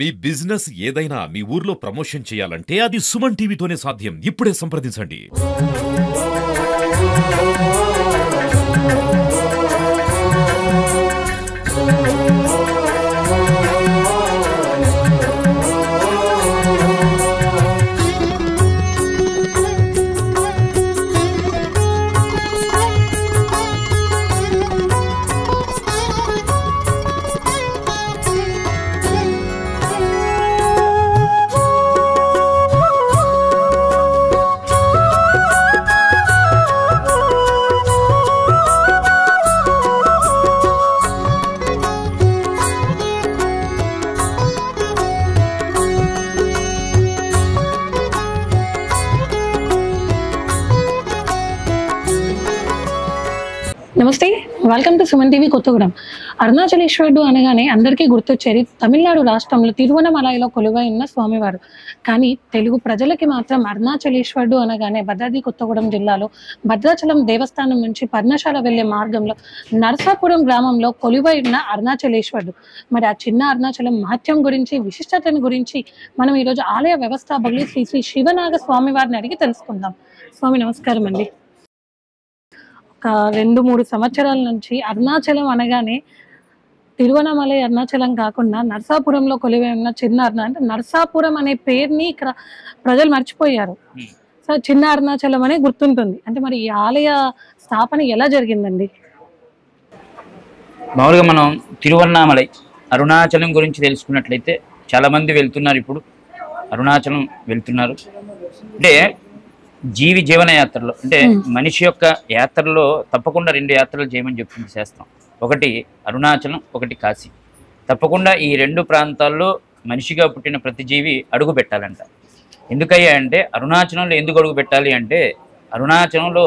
మీ business ఏదైనా మీ ఊర్లో promotion చేయాలంటే అది సుమన్ టీవీతోనే సాధ్యం. ఇప్పుడే సంప్రదించండి. నమస్తే, welcome to Suman TV Kothagudem. అరుణాచలేశ్వరుడు అనగానే అందరికీ గుర్తొచ్చేది తమిళనాడు రాష్ట్రంలో తిరువనమలైలో కొలువై ఉన్న స్వామివారు. కానీ తెలుగు ప్రజలకి మాత్రం అరుణాచలేశ్వరుడు అనగానే భద్రాద్రి కొత్తగూడెం జిల్లాలో భద్రాచలం దేవస్థానం నుంచి పర్ణశాల వెళ్లే మార్గంలో నరసాపురం గ్రామంలో కొలువై ఉన్న అరుణాచలేశ్వరుడు. మరి ఆ చిన్న అరుణాచలం మహత్యం గురించి, విశిష్టతను గురించి మనం ఈరోజు ఆలయ వ్యవస్థాపకులు శ్రీ శ్రీ శివనాగ స్వామివారిని అడిగి తెలుసుకుందాం. స్వామి నమస్కారం అండి. 2-3 సంవత్సరాల నుంచి అరుణాచలం అనగానే తిరువనమలై అరుణాచలం కాకుండా నరసాపురంలో కొలువై ఉన్న చిన్న అంటే నరసాపురం అనే పేరుని ఇక్కడ ప్రజలు మర్చిపోయారు. సో చిన్న అరుణాచలం అనే గుర్తుంటుంది. అంటే మరి ఈ ఆలయ స్థాపన ఎలా జరిగిందండి? మామూలుగా మనం తిరువన్నామలై అరుణాచలం గురించి తెలుసుకున్నట్లయితే చాలామంది వెళ్తున్నారు. ఇప్పుడు అరుణాచలం వెళ్తున్నారు అంటే జీవన యాత్రలో, అంటే మనిషి యొక్క యాత్రలో తప్పకుండా 2 యాత్రలు చేయమని చెప్తుంది శాస్త్రం. ఒకటి అరుణాచలం, ఒకటి కాశీ. తప్పకుండా ఈ 2 ప్రాంతాల్లో మనిషిగా పుట్టిన ప్రతి జీవి అడుగు పెట్టాలంట. ఎందుకయ్యా అంటే అరుణాచలంలో ఎందుకు అడుగు పెట్టాలి అంటే అరుణాచలంలో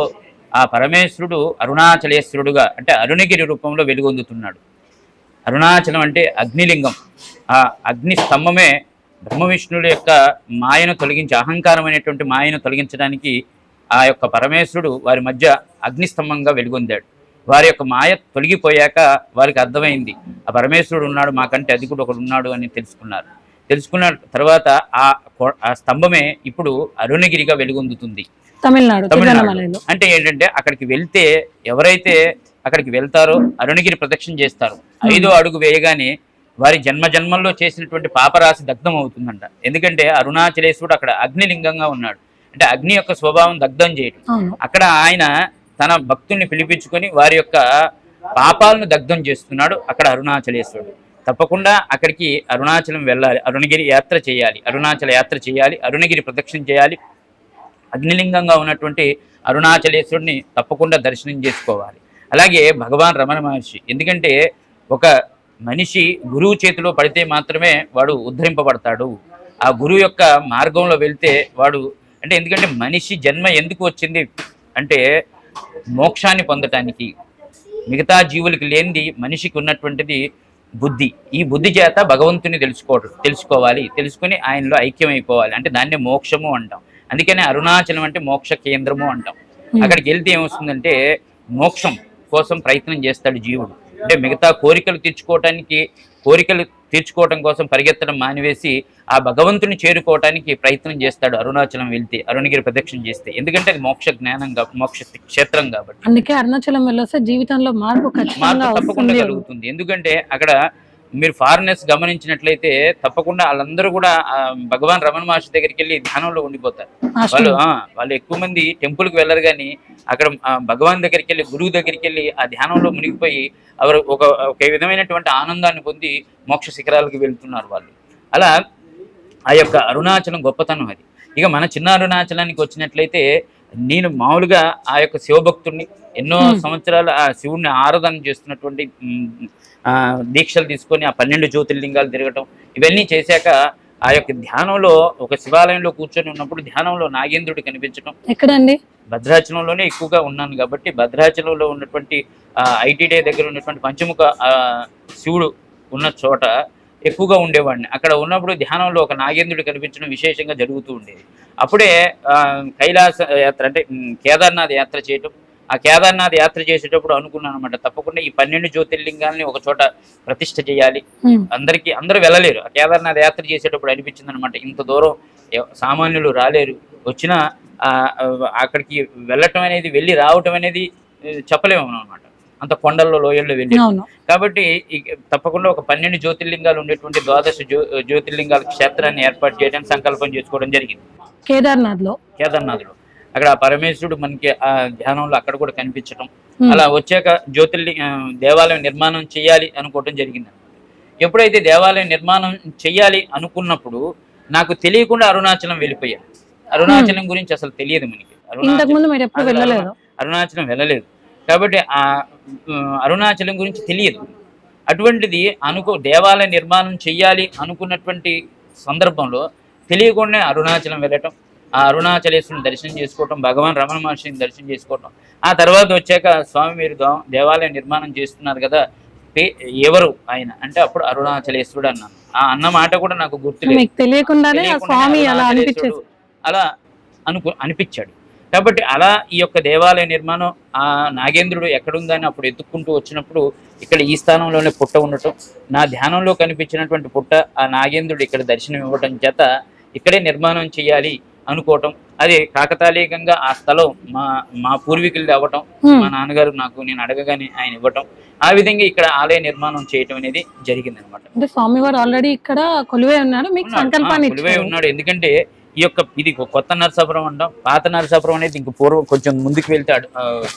ఆ పరమేశ్వరుడు అరుణాచలేశ్వరుడుగా అంటే అరుణగిరి రూపంలో వెలుగొందుతున్నాడు. అరుణాచలం అంటే అగ్నిలింగం. ఆ అగ్ని స్తంభమే బ్రహ్మ విష్ణువుల యొక్క మాయను తొలగించి, అహంకారం అనేటువంటి మాయను తొలగించడానికి ఆ యొక్క పరమేశ్వరుడు వారి మధ్య అగ్నిస్తంభంగా వెలుగొందాడు. వారి యొక్క మాయ తొలగిపోయాక వారికి అర్థమైంది ఆ పరమేశ్వరుడు ఉన్నాడు, మాకంటే అధికుడు ఒకడు ఉన్నాడు అని తెలుసుకున్న తర్వాత ఆ స్తంభమే ఇప్పుడు అరుణగిరిగా వెలుగొందుతుంది తమిళనాడు. అంటే ఏంటంటే అక్కడికి వెళ్తే ఎవరైతే అక్కడికి వెళ్తారో అరుణగిరి ప్రదక్షిణ చేస్తారు. 5వ అడుగు వేయగానే వారి జన్మల్లో చేసినటువంటి పాపరాశి దగ్ధం అవుతుందంట. ఎందుకంటే అరుణాచలేశ్వరుడు అక్కడ అగ్నిలింగంగా ఉన్నాడు. అంటే అగ్ని యొక్క స్వభావం దగ్ధం చేయడం. అక్కడ ఆయన తన భక్తుల్ని పిలిపించుకొని వారి యొక్క పాపాలను దగ్ధం చేస్తున్నాడు అక్కడ అరుణాచలేశ్వరుడు. తప్పకుండా అక్కడికి అరుణాచలం వెళ్ళాలి, అరుణగిరి యాత్ర చేయాలి, అరుణాచల యాత్ర చేయాలి, అరుణగిరి ప్రదక్షిణ చేయాలి. అగ్నిలింగంగా ఉన్నటువంటి అరుణాచలేశ్వరుడిని తప్పకుండా దర్శనం చేసుకోవాలి. అలాగే భగవాన్ రమణ మహర్షి, ఎందుకంటే ఒక మనిషి గురువు చేతిలో పడితే మాత్రమే వాడు ఉద్ధరింపబడతాడు. ఆ గురువు యొక్క మార్గంలో వెళ్తే వాడు అంటే ఎందుకంటే మనిషి జన్మ ఎందుకు వచ్చింది అంటే మోక్షాన్ని పొందటానికి. మిగతా జీవులకి లేనిది మనిషికి ఉన్నటువంటిది బుద్ధి. ఈ బుద్ధి చేత భగవంతుని తెలుసుకోవాలి, తెలుసుకొని ఆయనలో ఐక్యమైపోవాలి. అంటే దాన్నే మోక్షము అంటాం. అందుకనే అరుణాచలం అంటే మోక్ష కేంద్రము అంటాం. అక్కడికి వెళ్తే ఏమొస్తుందంటే మోక్షం కోసం ప్రయత్నం చేస్తాడు జీవుడు. అంటే మిగతా కోరికలు తీర్చుకోవటం కోసం పరిగెత్తడం మానివేసి ఆ భగవంతుని చేరుకోవటానికి ప్రయత్నం చేస్తాడు అరుణాచలం వెళ్తే, అరుణగిరి ప్రదక్షిణ చేస్తే. ఎందుకంటే అది మోక్ష క్షేత్రం కాబట్టి. అందుకే అరుణాచలం వెళ్ళొస్తే జీవితంలో మార్పు తప్పకుండా కలుగుతుంది. ఎందుకంటే అక్కడ మీరు ఫారినర్స్ గమనించినట్లయితే తప్పకుండా వాళ్ళందరూ కూడా భగవాన్ రమణ మహర్షి దగ్గరికి వెళ్ళి ధ్యానంలో ఉండిపోతారు. వాళ్ళు ఎక్కువ మంది టెంపుల్కి వెళ్ళరు, కానీ అక్కడ భగవాన్ దగ్గరికి వెళ్ళి, గురువు దగ్గరికి వెళ్ళి ఆ ధ్యానంలో మునిగిపోయి వారు ఒక విధమైనటువంటి ఆనందాన్ని పొంది మోక్ష శిఖరాలకు వెళ్తున్నారు వాళ్ళు. అలా ఆ యొక్క అరుణాచలం గొప్పతనం అది. ఇక మన చిన్న అరుణాచలానికి వచ్చినట్లయితే నేను మామూలుగా ఆ యొక్క శివభక్తుడిని, ఎన్నో సంవత్సరాలు ఆ శివుడిని ఆరాధన చేస్తున్నటువంటి దీక్షలు తీసుకొని ఆ 12 జ్యోతిర్లింగాలు తిరగటం ఇవన్నీ చేశాక ఆ యొక్క ధ్యానంలో ఒక శివాలయంలో కూర్చొని ఉన్నప్పుడు ధ్యానంలో నాగేంద్రుడు కనిపించడం. ఎక్కడండి? భద్రాచలంలోనే ఎక్కువగా ఉన్నాను కాబట్టి భద్రాచలంలో ఉన్నటువంటి ITD దగ్గర ఉన్నటువంటి పంచముఖ శివుడు ఉన్న చోట ఎక్కువగా ఉండేవాడిని. అక్కడ ఉన్నప్పుడు ధ్యానంలో ఒక నాగేంద్రుడు కనిపించడం విశేషంగా జరుగుతూ ఉండేది. అప్పుడే కైలాస యాత్ర అంటే కేదార్నాథ్ యాత్ర చేయటం, ఆ కేదార్నాథ్ యాత్ర చేసేటప్పుడు అనుకున్నాను అనమాట, తప్పకుండా ఈ 12 జ్యోతిర్లింగాల్ని ఒక చోట ప్రతిష్ఠ చేయాలి. అందరూ వెళ్ళలేరు. ఆ కేదార్నాథ్ యాత్ర చేసేటప్పుడు అనిపించింది అనమాట, ఇంత దూరం సామాన్యులు రాలేరు, వచ్చినా అక్కడికి వెళ్ళటం అనేది, వెళ్ళి రావటం అనేది చెప్పలేము అనమాట, అంత కొండల్లో లోయల్లో వెళ్ళి. కాబట్టి తప్పకుండా ఒక 12 జ్యోతిర్లింగాలు ఉండేటువంటి 12 జ్యోతిర్లింగాల క్షేత్రాన్ని ఏర్పాటు చేయడానికి సంకల్పం చేసుకోవడం జరిగింది కేదార్నాథ్లో. అక్కడ ఆ పరమేశ్వరుడు మనకి ఆ ధ్యానంలో అక్కడ కూడా కనిపించడం, అలా వచ్చాక దేవాలయం నిర్మాణం చేయాలి అనుకోవడం జరిగింది. ఎప్పుడైతే దేవాలయం నిర్మాణం చెయ్యాలి అనుకున్నప్పుడు నాకు తెలియకుండా అరుణాచలం వెళ్ళిపోయాను. అరుణాచలం గురించి అసలు తెలియదు మనకి, అరుణాచలం వెళ్ళలేదు కాబట్టి ఆ అరుణాచలం గురించి తెలియదు. అటువంటిది దేవాలయ నిర్మాణం చెయ్యాలి అనుకున్నటువంటి సందర్భంలో తెలియకుండా అరుణాచలం వెళ్ళటం, ఆ అరుణాచలేశ్వరుని దర్శనం చేసుకోవటం, భగవాన్ రమణ మహర్షిని దర్శనం చేసుకోవటం. ఆ తర్వాత వచ్చాక స్వామి మీరు దేవాలయం నిర్మాణం చేస్తున్నారు కదా, ఎవరు ఆయన అంటే అప్పుడు అరుణాచలేశ్వరుడు అన్నాను. ఆ అన్న మాట కూడా నాకు గుర్తులేదు, అలా అనిపించాడు. కాబట్టి అలా ఈ యొక్క దేవాలయ నిర్మాణం ఆ నాగేంద్రుడు ఎక్కడుందని అప్పుడు ఎత్తుక్కుంటూ వచ్చినప్పుడు ఇక్కడ ఈ స్థానంలోనే పుట్ట ఉండటం, నా ధ్యానంలో కనిపించినటువంటి పుట్ట ఆ నాగేంద్రుడు ఇక్కడ దర్శనం ఇవ్వటం చేత ఇక్కడే నిర్మాణం చేయాలి అనుకోవటం. అది కాకతాళీయంగా ఆ స్థలం మా పూర్వీకులది అవ్వటం, మా నాన్నగారు నేను అడగగానే ఆయన ఇవ్వటం, ఆ విధంగా ఇక్కడ ఆలయ నిర్మాణం చేయటం అనేది జరిగింది అనమాట. అంటే స్వామివారు ఆల్రెడీ ఇక్కడ కొలువై ఉన్నాడు, మీకు సంకల్పాన్ని కొలువై ఉన్నాడు. ఎందుకంటే ఇది కొత్త నరసాపురం అంటాం, పాత నరసాపురం అనేది ఇంక పూర్వం కొంచెం ముందుకు వెళ్తాడు,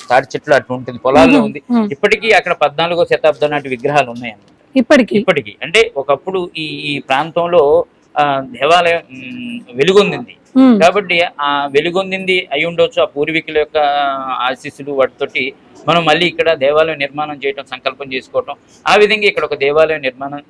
తాటి చెట్లు అటు ఉంటుంది, పొలాల్లో ఉంది. ఇప్పటికీ అక్కడ 14వ శతాబ్దం నాటి విగ్రహాలు ఉన్నాయి అన్నమాట. ఇప్పటికీ అంటే ఒకప్పుడు ఈ ప్రాంతంలో దేవాలయం వెలుగొందింది కాబట్టి ఆ వెలుగొందింది అయి ఉండొచ్చు, ఆ పూర్వీకుల యొక్క ఆశీస్సులు వాటితోటి మనం మళ్ళీ ఇక్కడ దేవాలయం నిర్మాణం చేయటం సంకల్పం చేసుకోవటం, ఆ విధంగా ఇక్కడ ఒక దేవాలయం నిర్మాణం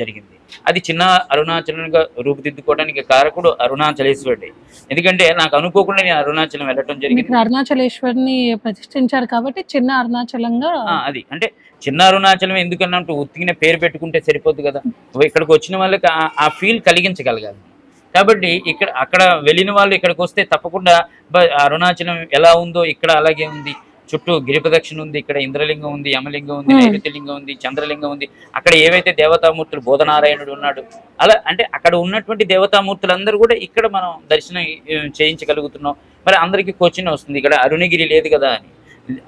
జరిగింది. అది చిన్న అరుణాచలంగా రూపుదిద్దుకోవడానికి కారకుడు అరుణాచలేశ్వరుడే. ఎందుకంటే నాకు అనుకోకుండా నేను అరుణాచలం వెళ్ళటం జరిగింది. అరుణాచలేశ్వరిని ప్రతిష్ఠించారు కాబట్టి చిన్న అరుణాచలంగా అది అంటే చిన్న అరుణాచలం ఎందుకన్నట్టు ఉత్తిగిన పేరు పెట్టుకుంటే సరిపోదు కదా, ఇక్కడికి వచ్చిన వాళ్ళకి ఆ ఫీల్ కలిగించగలగాలి. కాబట్టి అక్కడ వెళ్ళిన వాళ్ళు ఇక్కడికి వస్తే తప్పకుండా అరుణాచలం ఎలా ఉందో ఇక్కడ అలాగే ఉంది, చుట్టూ గిరి ప్రదక్షిణ ఉంది, ఇక్కడ ఇంద్రలింగం ఉంది, యమలింగం ఉంది, నైరుతిలింగం ఉంది, చంద్రలింగం ఉంది, అక్కడ ఏవైతే దేవతామూర్తులు బోధనారాయణుడు ఉన్నాడు, అలా అంటే అక్కడ ఉన్నటువంటి దేవతామూర్తులందరూ కూడా ఇక్కడ మనం దర్శనం చేయించగలుగుతున్నాం. మరి అందరికీ క్వశ్చన్ వస్తుంది, ఇక్కడ అరుణగిరి లేదు కదా అని.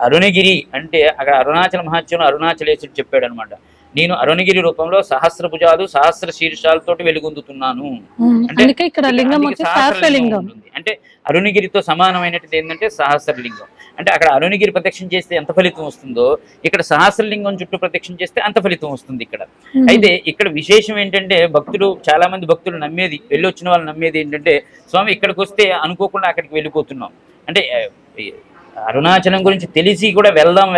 అరుణగిరి అంటే అక్కడ అరుణాచల మహాత్యం అరుణాచలేశ్వరుడు చెప్పాడు అనమాట, నేను అరుణగిరి రూపంలో సహస్ర భుజాలు సహస్ర శీర్షాలతోటి వెలుగొందుతున్నాను అంటే అరుణగిరితో సమానమైనది ఏంటంటే సహస్రలింగం. అంటే అక్కడ అరుణగిరి ప్రదక్షిణ చేస్తే ఎంత ఫలితం వస్తుందో ఇక్కడ సహస్రలింగం చుట్టూ ప్రదక్షిణ చేస్తే అంత ఫలితం వస్తుంది ఇక్కడ. అయితే ఇక్కడ విశేషం ఏంటంటే చాలా మంది భక్తులు నమ్మేది, వెళ్ళొచ్చిన వాళ్ళు నమ్మేది ఏంటంటే స్వామి ఇక్కడికి వస్తే అనుకోకుండా అక్కడికి వెళ్ళిపోతున్నాం అంటే అరుణాచలం గురించి తెలిసి కూడా వెళ్దాం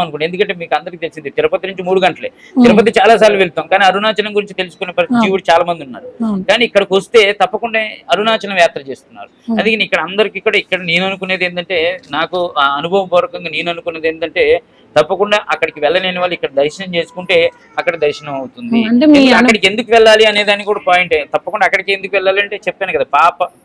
అనుకోండి. ఎందుకంటే మీకు అందరికీ తెలిసింది తిరుపతి నుంచి 3 గంటలే, తిరుపతి చాలా సార్లు వెళ్తాం కానీ అరుణాచలం గురించి తెలుసుకునే జీవుడు చాలా మంది ఉన్నారు. కానీ ఇక్కడికి వస్తే తప్పకుండా అరుణాచలం యాత్ర చేస్తున్నారు. అది ఇక్కడ అందరికి ఇక్కడ నేను అనుకునేది ఏంటంటే, నాకు అనుభవపూర్వకంగా నేను అనుకునేది ఏంటంటే తప్పకుండా అక్కడికి వెళ్ళలేని వాళ్ళు ఇక్కడ దర్శనం చేసుకుంటే అక్కడ దర్శనం అవుతుంది. అక్కడికి ఎందుకు వెళ్ళాలి అనేదాన్ని కూడా పాయింటే. తప్పకుండా అక్కడికి ఎందుకు వెళ్ళాలి అంటే చెప్పాను కదా,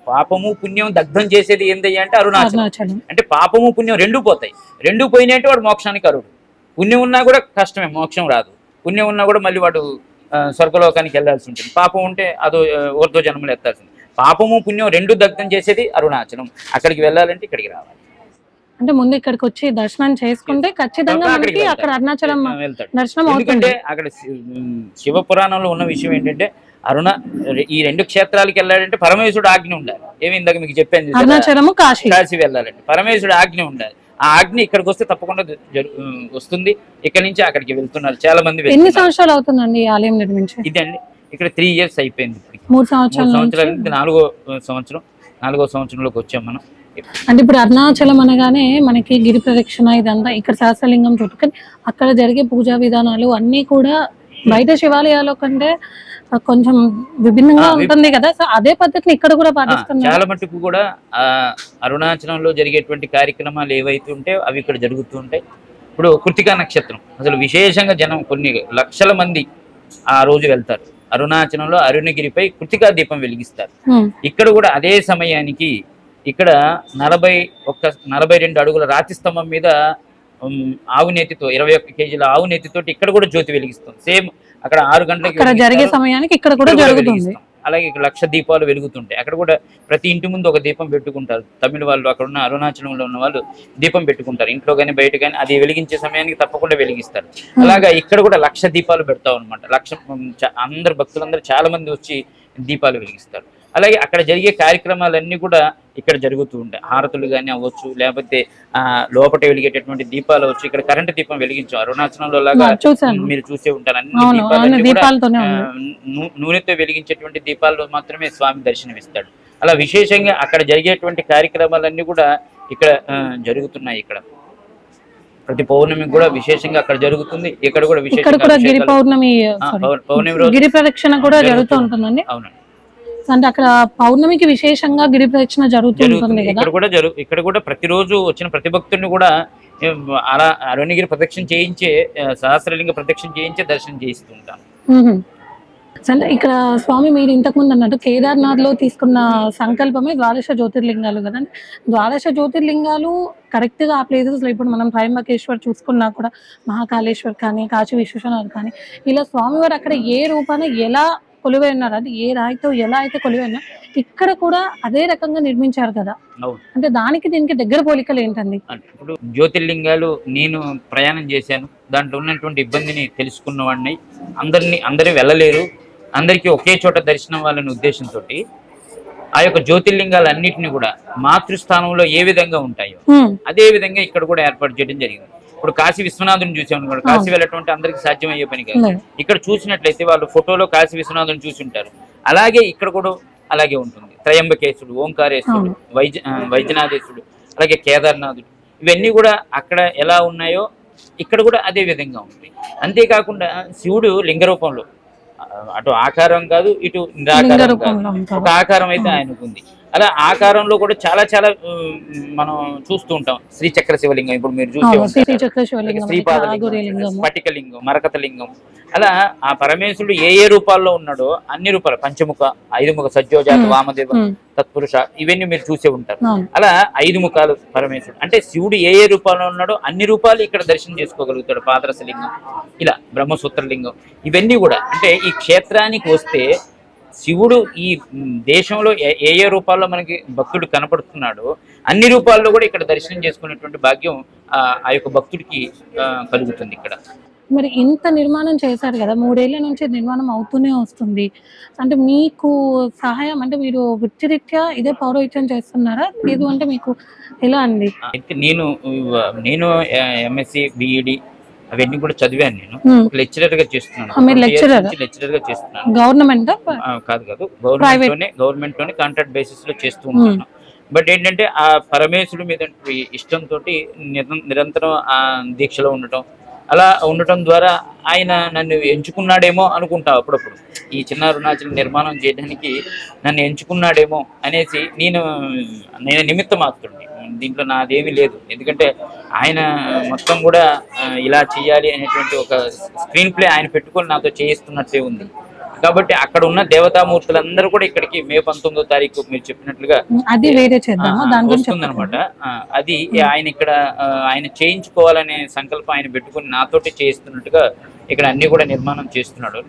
పాపము పుణ్యం దగ్ధం చేసేది ఏందయ్యా అంటే అరుణాచలం. అంటే పాపము పుణ్యం రెండూ పోతాయి, రెండూ పోయినట్టు వాడు మోక్షానికి అరుడు. పుణ్యం ఉన్నా కూడా కష్టమే, మోక్షం రాదు. పుణ్యం ఉన్నా కూడా మళ్ళీ వాడు స్వర్గలోకానికి వెళ్ళాల్సి ఉంటుంది. పాపం ఉంటే అదో ఊర్ధ్వ జన్మలు ఎత్తాల్సింది. పాపము పుణ్యం రెండూ దగ్ధం చేసేది అరుణాచలం. అక్కడికి వెళ్ళాలంటే ఇక్కడికి రావాలి. అంటే ముందు ఇక్కడికి వచ్చి దర్శనం చేసుకుంటే ఖచ్చితంగా మనకి అక్కడ అరుణాచలం దర్శనం అవుతుంది. ఎందుకంటే అక్కడ శివ పురాణంలో ఉన్న విషయం ఏంటంటే ఈ 2 క్షేత్రాలకి వెళ్ళాలంటే పరమేశ్వరుడు ఆజ్ఞ ఉండాలి. ఏమి ఇందాక మీకు చెప్పాను, అరుణాచలము కాశీ వెళ్ళాలంటే పరమేశ్వరుడు ఆజ్ఞ ఉండాలి. ఆ ఆజ్ఞ ఇక్కడికి వస్తే తప్పకుండా వస్తుంది. ఇక్కడ నుంచి అక్కడికి వెళ్తున్నారు చాలా మంది. ఎన్ని సంవత్సరాలు అవుతుందండి ఈ ఆలయం నిర్మించి? ఇదండి ఇక్కడ 3 ఇయర్స్ అయిపోయింది. 3 సంవత్సరాలు 4వ సంవత్సరంలోకి వచ్చాం మనం. అంటే ఇప్పుడు అరుణాచలం అనగానే మనకి గిరి ప్రదక్షిణ ఇదంతా ఇక్కడ సహస్రలింగం చుట్టూ, కానీ అక్కడ జరిగే పూజా విధానాలు అన్ని కూడా బయట శివాలయాల కంటే కొంచెం విభిన్నంగా ఉంటుంది కదా, సో అదే పద్ధతిని ఇక్కడ కూడా పాటిస్తున్నారు. చాలా మటుకు కూడా అరుణాచలంలో జరిగేటువంటి కార్యక్రమాలు ఏవైతే ఉంటే అవి ఇక్కడ జరుగుతూ ఉంటాయి. ఇప్పుడు కృతికా నక్షత్రం అసలు విశేషంగా జనం కొన్ని లక్షల మంది ఆ రోజు వెళ్తారు. అరుణాచలంలో అరుణగిరిపై కృతికా దీపం వెలిగిస్తారు. ఇక్కడ కూడా అదే సమయానికి ఇక్కడ 42 అడుగుల రాతి స్తంభం మీద ఆవు నేతితో 21 కేజీల ఆవు నేతితోటి ఇక్కడ కూడా జ్యోతి వెలిగిస్తాం. సేమ్ అక్కడ 6 గంటలకి జరిగే సమయానికి ఇక్కడ కూడా జరుగుతుంది. అలాగే ఇక్కడ 1,00,000 దీపాలు వెలుగుతుంటాయి. అక్కడ కూడా ప్రతి ఇంటి ముందు ఒక దీపం పెట్టుకుంటారు. తమిళ వాళ్ళు, అక్కడ ఉన్న అరుణాచలంలో ఉన్న వాళ్ళు దీపం పెట్టుకుంటారు. ఇంట్లో కానీ బయట కానీ అది వెలిగించే సమయానికి తప్పకుండా వెలిగిస్తారు. అలాగా ఇక్కడ కూడా 1,00,000 దీపాలు పెడతాం అనమాట. అందరు భక్తులందరూ చాలా మంది వచ్చి దీపాలు వెలిగిస్తారు. అలాగే అక్కడ జరిగే కార్యక్రమాలన్నీ కూడా ఇక్కడ జరుగుతూ ఉంటాయి. హారతులు కానీ అవ్వచ్చు, లేకపోతే లోపట వెలిగేటటువంటి దీపాలు అవ్వచ్చు. ఇక్కడ కరెంటు దీపం వెలిగించాం. అరుణాచలంలో లాగా మీరు చూసే ఉంటారు. అన్ని దీపాలు నూనెతో వెలిగించేటువంటి దీపాల్లో మాత్రమే స్వామి దర్శనమిస్తాడు. అలా విశేషంగా అక్కడ జరిగేటువంటి కార్యక్రమాలన్నీ కూడా ఇక్కడ జరుగుతున్నాయి. ఇక్కడ ప్రతి పౌర్ణమి కూడా విశేషంగా అక్కడ జరుగుతుంది. ఇక్కడ కూడా విశేషంగా గిరి పౌర్ణమి రోజు గిరి ప్రదక్షిణ కూడా జరుగుతూ ఉంటుందండి. అవునండి. అంటే అక్కడ పౌర్ణమికి విశేషంగా గిరి ప్రదక్షిణ జరుగుతుంది. ఇక్కడ కూడా ప్రతిరోజు వచ్చిన ప్రతి భక్తుడిని కూడా అలా అరుణగిరి ప్రదక్షిణ చేయించే, సహస్రలింగ ప్రదక్షిణ చేయించే దర్శనం చేయిస్తుంటాను. అంటే ఇక్కడ స్వామి మీరు ఇంతకు ముందు అన్నట్టు కేదార్నాథ్ లో తీసుకున్న సంకల్పమే 12 జ్యోతిర్లింగాలు కదండి. 12 జ్యోతిర్లింగాలు కరెక్ట్ గా ఆ ప్లేసెస్ లో ఇప్పుడు మనం త్రయంబకేశ్వర్ చూసుకున్నా కూడా, మహాకాళేశ్వర్ కానీ, కాశీ విశ్వనాథ్ కానీ, ఇలా స్వామివారు అక్కడ ఏ రూపాన ఎలా కొలువై ఉన్నారు, అది ఏ రాయితో ఎలా అయితే కొలువై ఉన్నారు, ఇక్కడ కూడా అదే రకంగా నిర్మించారు కదా. అంటే దానికి దీనికి దగ్గర పోలికలు ఏంటండి? ఇప్పుడు జ్యోతిర్లింగాలు నేను ప్రయాణం చేశాను. దాంట్లో ఉన్నటువంటి ఇబ్బందిని తెలుసుకున్న వాడిని, అందరూ వెళ్ళలేరు, అందరికీ ఒకే చోట దర్శనం వాళ్ళని ఉద్దేశంతో ఆ యొక్క జ్యోతిర్లింగాలన్నింటినీ కూడా మాతృస్థానంలో ఏ విధంగా ఉంటాయో అదే విధంగా ఇక్కడ కూడా ఏర్పాటు చేయడం జరిగింది. ఇప్పుడు కాశీ విశ్వనాథుని చూసామని కూడా, కాశీ వెళ్ళటువంటి అందరికి సాధ్యమయ్యే పని కాదు. ఇక్కడ చూసినట్లయితే వాళ్ళు ఫోటోలో కాశీ విశ్వనాథుని చూసి ఉంటారు. అలాగే ఇక్కడ కూడా అలాగే ఉంటుంది. త్రయంబకేశుడు, ఓంకారేశ్వరుడు, వైద్యనాథేశ్వరుడు, అలాగే కేదార్నాథుడు, ఇవన్నీ కూడా అక్కడ ఎలా ఉన్నాయో ఇక్కడ కూడా అదే విధంగా ఉంది. అంతేకాకుండా శివుడు లింగ రూపంలో, అటు ఆకారం కాదు ఇటు నిరాకారం కాదు, ఒక ఆకారం అయితే ఆయనకు ఉంది. అలా ఆకారంలో కూడా చాలా చాలా మనం చూస్తూ ఉంటాం. శ్రీచక్ర శివలింగం ఇప్పుడు మీరు చూసే ఉంటారు, శ్రీపాదలింగం, స్ఫటికలింగం, మరకతలింగం. అలా ఆ పరమేశ్వరుడు ఏ ఏ రూపాల్లో ఉన్నాడో అన్ని రూపాలు, పంచముఖ, 5 ముఖ, సజ్జోజాత, వామదేవ, తత్పురుష, ఇవన్నీ మీరు చూసే ఉంటారు. అలా 5 ముఖాలు పరమేశ్వరుడు. అంటే శివుడు ఏ ఏ రూపాల్లో ఉన్నాడో అన్ని రూపాలు ఇక్కడ దర్శనం చేసుకోగలుగుతాడు. పాదరసలింగం, ఇలా బ్రహ్మసూత్రలింగం, ఇవన్నీ కూడా. అంటే ఈ క్షేత్రానికి వస్తే శివుడు ఈ దేశంలో ఏ ఏ రూపాల్లో మనకి భక్తుడు కనపడుతున్నాడో అన్ని రూపాల్లో కూడా ఇక్కడ దర్శనం చేసుకునేటువంటి భాగ్యం ఆ యొక్క భక్తుడికి కలుగుతుంది ఇక్కడ. మరి ఇంత నిర్మాణం చేశారు కదా, 3 ఏళ్ల నుంచి నిర్మాణం అవుతూనే వస్తుంది. అంటే మీకు సహాయం, అంటే మీరు వృత్తిరీత్యా ఇదే పౌరోహిత్యం చేస్తున్నారా, లేదు అంటే మీకు ఎలా అండి? అయితే నేను ఎంఎస్సి, బిఈడి అవన్నీ కూడా చదివాను. నేను లెక్చరర్ గా చేస్తున్నాను. గవర్నమెంట్ కాదు, గవర్నమెంట్ లోనే కాంట్రాక్ట్ బేసిస్ లో చేస్తూ ఉంటాను. బట్ ఏంటంటే ఆ పరమేశ్వరుడి మీద ఇష్టంతో నిరంతరం ఆ దీక్షలో ఉండటం, అలా ఉండటం ద్వారా ఆయన నన్ను ఎంచుకున్నాడేమో అనుకుంటా అప్పుడప్పుడు. ఈ చిన్న అరుణాచలం నిర్మాణం చేయడానికి నన్ను ఎంచుకున్నాడేమో అనేసి నేను నిమిత్త మాత్రుడిని. దీంట్లో నాదేమీ లేదు. ఎందుకంటే ఆయన మొత్తం కూడా ఇలా చేయాలి అనేటువంటి ఒక స్క్రీన్ ప్లే ఆయన పెట్టుకొని నాతో చేయిస్తున్నట్టే ఉంది. కాబట్టి అక్కడ ఉన్న దేవతామూర్తులందరూ కూడా ఇక్కడికి మే 19వ తారీఖు మీరు చెప్పినట్లుగా వస్తుందన్నమాట. అది ఆయన ఇక్కడ ఆయన చేయించుకోవాలనే సంకల్పం ఆయన పెట్టుకుని నాతోటి చేయిస్తున్నట్టుగా ఇక్కడ అన్ని కూడా నిర్మాణం చేస్తున్నాడు.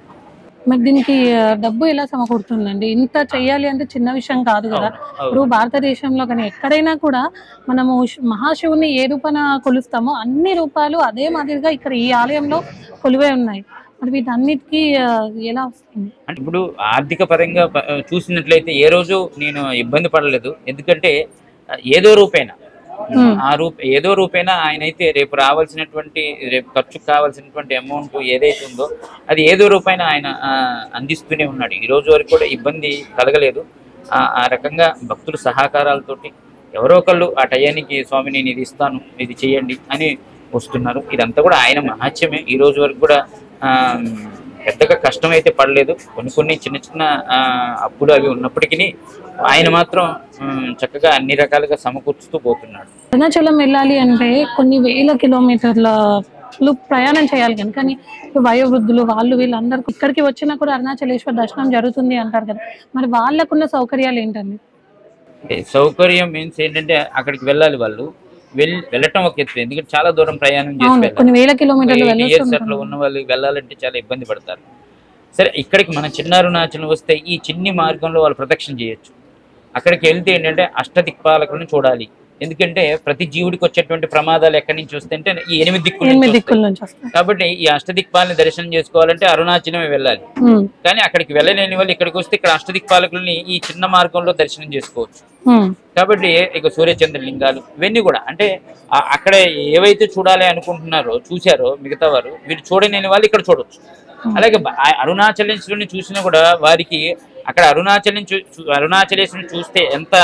మరి దీనికి డబ్బు ఎలా సమకూరుతుందండి? ఇంత చెయ్యాలి అంటే చిన్న విషయం కాదు కదా. ఇప్పుడు భారతదేశంలో కానీ ఎక్కడైనా కూడా మనము మహాశివుని ఏ రూపాన కొలుస్తామో అన్ని రూపాలు అదే మాదిరిగా ఇక్కడ ఈ ఆలయంలో కొలువై ఉన్నాయి. మరి వీటన్నిటికీ ఎలా వస్తుంది? అంటే ఇప్పుడు ఆర్థిక పరంగా చూసినట్లయితే ఏ రోజు నేను ఇబ్బంది పడలేదు. ఎందుకంటే ఏదో రూపేణ ఆయన అయితే రేపు రావాల్సినటువంటి, రేపు ఖర్చు కావాల్సినటువంటి అమౌంట్ ఏదైతే ఉందో అది ఏదో రూపేణ ఆయన అందిస్తూనే ఉన్నాడు. ఈ రోజు వరకు కూడా ఇబ్బంది కలగలేదు. ఆ రకంగా భక్తుల సహకారాలతోటి ఎవరో ఒకళ్ళు ఆ టయానికి స్వామి నేను ఇది ఇస్తాను, ఇది చేయండి అని వస్తున్నారు. ఇదంతా కూడా ఆయన మహత్యమే. ఈ రోజు వరకు కూడా పెద్దగా కష్టం అయితే పడలేదు. కొన్ని చిన్న చిన్న అప్పులు అవి ఉన్నప్పటికీ ఆయన మాత్రం చక్కగా అన్ని రకాలుగా సమకూర్చుతూ పోతున్నాడు. అరుణాచలం వెళ్ళాలి అంటే కొన్ని వేల కిలోమీటర్లు ప్రయాణం చేయాలి కానీ వయోవృద్ధులు వీళ్ళందరికీ ఇక్కడికి వచ్చినా కూడా అరుణాచలేశ్వర దర్శనం జరుగుతుంది అంటారు కదా. మరి వాళ్ళకున్న సౌకర్యాలు ఏంటండి? సౌకర్యం మీన్స్ ఏంటంటే అక్కడికి వెళ్ళాలి వాళ్ళు, వెళ్ళటం ఒక ఎత్తు, ఎందుకంటే చాలా దూరం ప్రయాణం చేసి అవును, కొన్ని వేల కిలోమీటర్లు ఇయర్స్ అట్లా ఉన్న వాళ్ళు వెళ్ళాలంటే చాలా ఇబ్బంది పడతారు. సరే, ఇక్కడికి మన చిన్న అరుణాచలం వస్తే ఈ చిన్ని మార్గంలో వాళ్ళు ప్రదక్షిణ చేయొచ్చు. అక్కడికి వెళ్తే ఏంటంటే అష్టదిక్పాలకులను చూడాలి. ఎందుకంటే ప్రతి జీవుడికి వచ్చేటువంటి ప్రమాదాలు ఎక్కడి నుంచి వస్తాయంటే ఈ 8 దిక్కుల నుంచి వస్తాయి. కాబట్టి ఈ అష్టదిక్పాలని దర్శనం చేసుకోవాలంటే అరుణాచలమే వెళ్ళాలి. కానీ అక్కడికి వెళ్ళలేని వాళ్ళు ఇక్కడికి వస్తే ఇక్కడ అష్టదిక్పాలకులని ఈ చిన్న మార్గంలో దర్శనం చేసుకోవచ్చు. కాబట్టి ఇక సూర్యచంద్ర లింగాలు ఇవన్నీ కూడా అంటే అక్కడ ఏవైతే చూడాలి అనుకుంటున్నారో చూశారో మిగతా వారు, వీళ్ళు చూడలేని వాళ్ళు ఇక్కడ చూడవచ్చు. అలాగే అరుణాచలేశ్వరుని చూసినా కూడా వారికి అక్కడ అరుణాచలేశ్వరుని చూస్తే ఎంత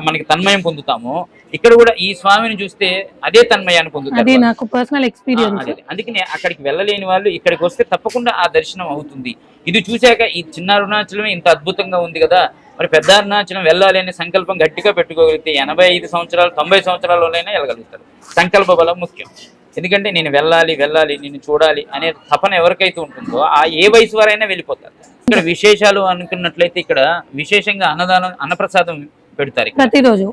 మనకి తన్మయం పొందుతామో, ఇక్కడ కూడా ఈ స్వామిని చూస్తే అదే తన్మయాన్ని పొందుతారు. నాకు పర్సనల్ ఎక్స్పీరియన్స్. అందుకనే అక్కడికి వెళ్ళలేని వాళ్ళు ఇక్కడికి వస్తే తప్పకుండా ఆ దర్శనం అవుతుంది. ఇది చూశాక ఈ చిన్న అరుణాచలం ఇంత అద్భుతంగా ఉంది కదా, మరి పెద్ద అరుణాచలం వెళ్ళాలి అనే సంకల్పం గట్టిగా పెట్టుకోగలిగితే 85 సంవత్సరాలు 90 సంవత్సరాల్లోనైనా వెళ్ళగలుగుతారు. సంకల్ప బలం ముఖ్యం. ఎందుకంటే నేను వెళ్ళాలి నిన్ను చూడాలి అనే తపన ఎవరికైతే ఉంటుందో ఆ ఏ వయసు వారైనా వెళ్ళిపోతారు. ఇక్కడ విశేషాలు అనుకున్నట్లయితే ఇక్కడ విశేషంగా అన్నప్రసాదం పెడతారు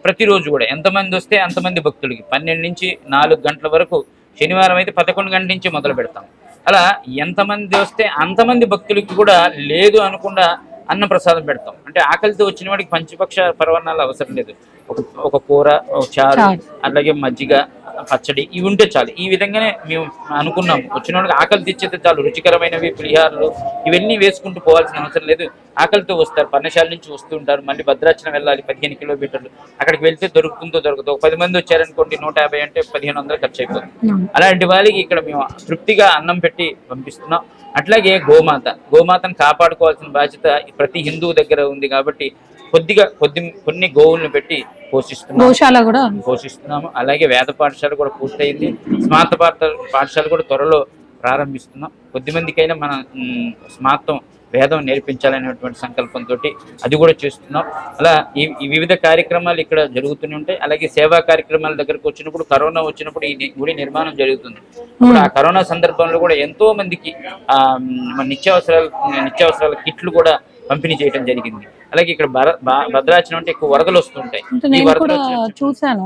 ప్రతిరోజు కూడా. ఎంతమంది వస్తే అంతమంది భక్తులకి 12 నుంచి 4 గంటల వరకు, శనివారం అయితే 11 గంటల నుంచి మొదలు పెడతాం. అలా ఎంతమంది వస్తే అంతమంది భక్తులకి కూడా లేదు అనకుండా అన్నప్రసాదం పెడతాం. అంటే ఆకలితో వచ్చిన వాడికి పంచపక్ష పరవణాలు అవసరం లేదు. ఒక కూర, ఒక చారు, అలాగే మజ్జిగ, పచ్చడి ఇవి ఉంటే చాలు. ఈ విధంగానే మేము అనుకున్నాము. వచ్చిన వాళ్ళకి ఆకలి తెచ్చేస్తే చాలు. రుచికరమైనవి, పులిహారలు ఇవన్నీ వేసుకుంటూ పోవాల్సిన అవసరం లేదు. ఆకలితో వస్తారు, పర్ణశాల నుంచి వస్తుంటారు. మళ్ళీ భద్రాచలం వెళ్ళాలి 15 కిలోమీటర్లు. అక్కడికి వెళ్తే దొరుకుతుందో దొరకదు. 10 మంది వచ్చారనుకోండి 150 అంటే 1500 ఖర్చు అయిపోతుంది. అలాంటి వాళ్ళకి ఇక్కడ మేము తృప్తిగా అన్నం పెట్టి పంపిస్తున్నాం. అట్లాగే గోమాతను కాపాడుకోవాల్సిన బాధ్యత ప్రతి హిందువు దగ్గర ఉంది. కాబట్టి కొన్ని గోవులను పెట్టి పోషిస్తున్నాము. అలాగే వేద పాఠశాల కూడా పూర్తయింది. స్మార్త పాఠశాల కూడా త్వరలో ప్రారంభిస్తున్నాం. కొద్దిమందికైనా మన స్మార్తం వేదం నేర్పించాలనేటువంటి సంకల్పంతో అది కూడా చేస్తున్నాం. అలా ఈ వివిధ కార్యక్రమాలు ఇక్కడ జరుగుతూనే ఉంటాయి. అలాగే సేవా కార్యక్రమాల దగ్గరకు వచ్చినప్పుడు, కరోనా వచ్చినప్పుడు ఈ గుడి నిర్మాణం జరుగుతుంది. ఇప్పుడు ఆ కరోనా సందర్భంలో కూడా ఎంతో మందికి నిత్యావసరాల కిట్లు కూడా పంపిణీ చేయడం జరిగింది. అలాగే ఇక్కడ భద్రాచలం అంటే ఎక్కువ వరదలు వస్తుంటాయి. చూసాను,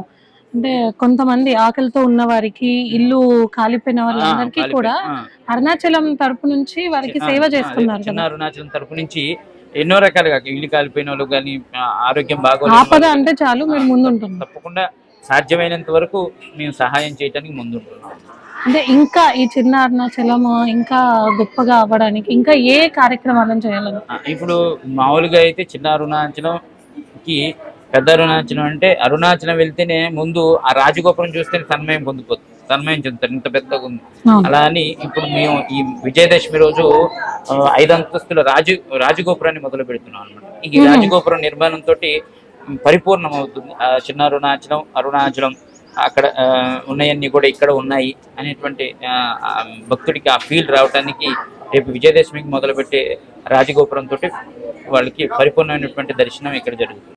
అంటే కొంతమంది ఆకలితో ఉన్న వారికి, ఇల్లు కాలిపోయిన వాళ్ళందరికీ కూడా అరుణాచలం తరపు నుంచి వారికి సేవ చేస్తున్నారు. చిన్న అరుణాచలం తరపు నుంచి ఎన్నో రకాలుగా ఇల్లు కాలిపోయిన వాళ్ళు కానీ, ఆరోగ్యం బాగోలేదు అంటే చాలు మీరు ముందుంటున్నారు. తప్పకుండా సాధ్యమైనంత వరకు మేము సహాయం చేయడానికి ముందుంటున్నాం. అంటే ఇంకా ఈ చిన్న అరుణాచలం ఇంకా గొప్పగా అవ్వడానికి ఇంకా ఏ కార్యక్రమాలను చేయాలని? ఇప్పుడు మామూలుగా అయితే చిన్న అరుణాచలంకి పెద్ద అరుణాచలం అంటే అరుణాచలం వెళ్తేనే ముందు ఆ రాజగోపురం చూస్తేనే తన్మయం చెందుతారు, ఇంత పెద్దగా ఉంది. అలా అని ఇప్పుడు మేము ఈ విజయదశమి రోజు 5 అంతస్తుల రాజగోపురాన్ని మొదలు పెడుతున్నాం అనమాట. ఈ రాజగోపురం నిర్మాణంతో పరిపూర్ణం అవుతుంది. చిన్న అరుణాచలం అక్కడ ఉన్నాయన్నీ కూడా ఇక్కడ ఉన్నాయి అనేటువంటి భక్తుడికి ఆ ఫీల్ రావడానికి రేపు విజయదశమికి మొదలుపెట్టే రాజగోపురం తోటి వాళ్ళకి పరిపూర్ణమైనటువంటి దర్శనం ఇక్కడ జరుగుతుంది.